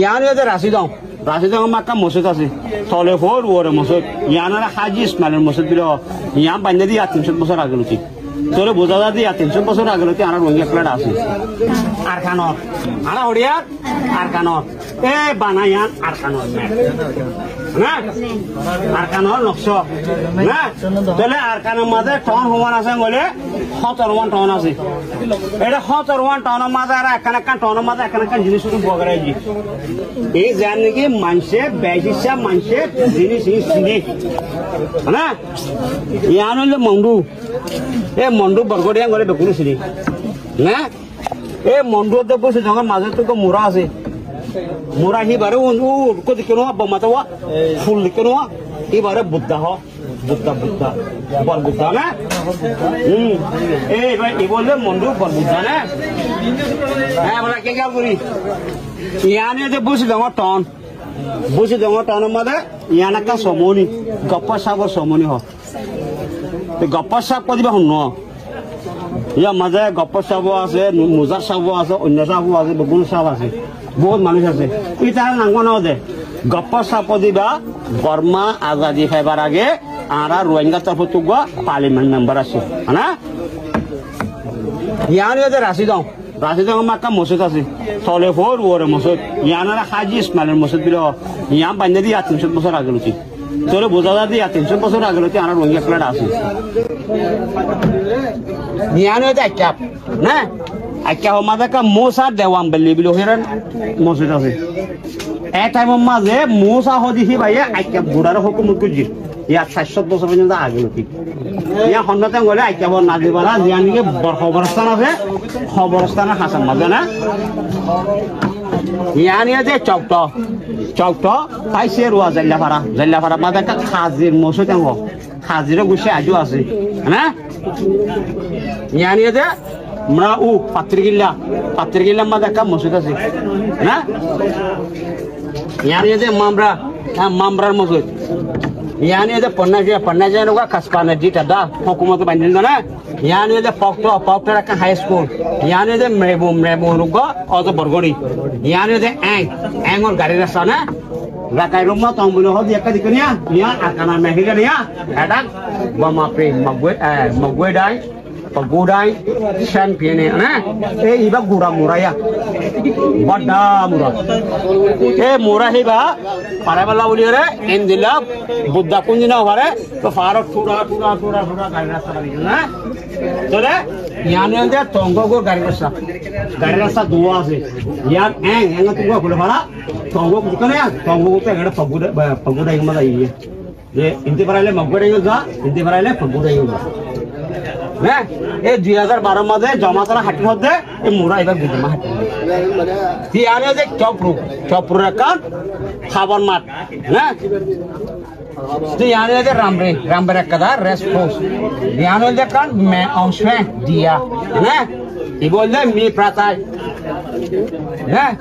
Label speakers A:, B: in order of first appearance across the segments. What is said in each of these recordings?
A: ইয়ান যে রাশিদং মাক্কা মসজিদ আছে তলে ফোর ওরে মসজিদ ইয়ানার হাজি ইসমাইলের মসজিদ বিল ইয়ান বান্ধে দিয়ে 300 বছর আগে লুচি তোরে বোঝা যা দিয়ে 300 বছর আগে লুচি আনার রঙিয়া প্লেট আছে আর খানত আনা হরিয়ার আর কানত এ বানায়ান আর কানত না আর কানত নকশ না তাহলে আর কানের মাঝে টন সমান আছে বলে 17 টন আছে এটা 17 টনের মাঝে আর এখানে টনের মাঝে এখানে জিনিস বগড়াই দি এই জান নাকি মানুষে বেশিসা মানুষে জিনিস চিনি না ইয়ান হলে মন্ডু এ মন্ডু বরগড়িয়া গলে বেকুনি চিনি না এ মন্ডুতে বসে যখন মাঝে তো মোরা আছে মোরা হিবারে কদি কেন বমাতাওয়া ফুল কেন এবারে বুদ্ধা বুদ্ধা বল বুদ্ধা না এই ভাই বললে মন্ডু বল বুদ্ধা না হ্যাঁ বলা কে কাল করি ইয়ানে যে বসে যখন টনের মাঝে ইয়ান একটা সমনি গপ্পা সাপর সমনি হ গপ্পা সাপ কদিবা শুন ইয়ার মাঝে গপ্পর সাপ আছে মোজার সাপ আছে অন্য সাপ আছে বেগুন সাপ আছে বহুত মানুষ আছে ই তার নাম না দে গপ্পর সাপ দিবা বর্মা আজাদি খাইবার আগে আর রোহিঙ্গা তরফ তুক পার্লিমেন্ট মেম্বার আছে না ইয়ান যে রাশিদং মাক্কা মসজিদ আছে তলে ফোর ওরে মসজিদ ইয়ানার হাজি ইসমাইলের মসজিদ বিল ইয়ান বান্ধে দিয়ে 300 বছর আগে লুচি তোরে বোঝা যা দিয়ে 300 বছর আগে লুচি আনার রোহিঙ্গা প্লেট আছে ইয়ান আইকাপ না আইকা মাঝে মোসা দেওয়ান বেলি বিল হেরান মসজিদ আছে এ টাইমের মাঝে মোসা হদিহি ভাইয়ে আইকা বুড়ার হুকুমত করছি ইয়ার 700 বছর পর্যন্ত আগে লুচি ইয়া হন্ডতে গলে আইকাব না দিবারা জিয়ানিকে খবরস্থান আছে খবরস্থানের হাসান মাঝে না ইয়ানিয়ে যে চকট পাইছে রুয়া জাল্লাফারা মাঝে একটা খাজির মসজিদ খাজিরও গুছে আজও আছে না ইয়ানিয়ে যে আমরা পাত্রিকিল্লা মাঝে একটা মসজিদ আছে না ইয়ানিয়ে যে মামরার মসজিদ ইয়ানি যে পন্নাজিয়া নগা কাসপানা জিটা দা হুকুমত বান্দিল না ইয়ানি যে পক্টো একটা হাই স্কুল ইয়ানি যে মেবু নগা অত বরগড়ি ইয়ানি যে এঙর গাড়ি রাস্তা না রাকাই রুমা তংবুলো হদি একটা দিকনিয়া ইয়া আকানা মেহিলা নিয়া এটা বামা pray মগwe dai pagudai champion na iba gura muraya bada mura mura hiba parabala ulire endila buddha kunjina hore to faro thura gari rasta na tole yani ande tongo go gari rasta duwa ase yan enga tuwa khule bala tongo kutane tongo te gada paguda ingma dai ye inte parale magwe ga inte parale paguda ga হ্যাঁ এই 2012 মাঝে জমা করা হাটির মধ্যে এই মুরা এবার গুদমা হাটি ইয়ানে যে চপরু একটা খাবার মাঠ হ্যাঁ ইয়ানে যে রামবে একটা রেস্ট হাউস ইয়ানে যে কান মে অংশ দিয়া হ্যাঁ এই বললে মি প্রাতাই হ্যাঁ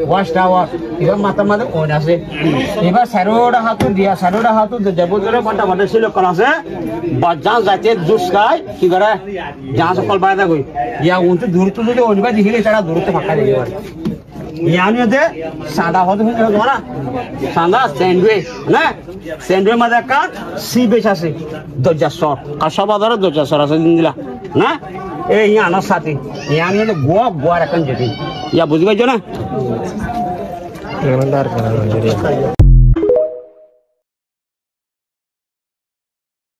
A: ওয়াশ টাওয়ার এবার মাথার মাঝে ওন আছে এবার সারোডা হাতু দেবজরে বন্টা বন্টা ছিল কোন আছে বাজান যাতে জুস খায় কি করে যা সকল বাইদা কই ইয়া উনতে দূরত্ব যদি ওনিবা দেখিলে তারা দূরত্ব ফাঁকা দিয়ে পারে ইয়ানি দে সাদা হতে ধরা সাদা স্যান্ডউইচ না স্যান্ডউইচ মাঝে একটা সি বেচ আছে দরজা সর আর সব আদার দরজা সর আছে দিন দিলা না এই ইয়ানোর সাথে ইয়ানি হলে গোয়া রাখেন যেতে ইয়া বুঝি পাইছো না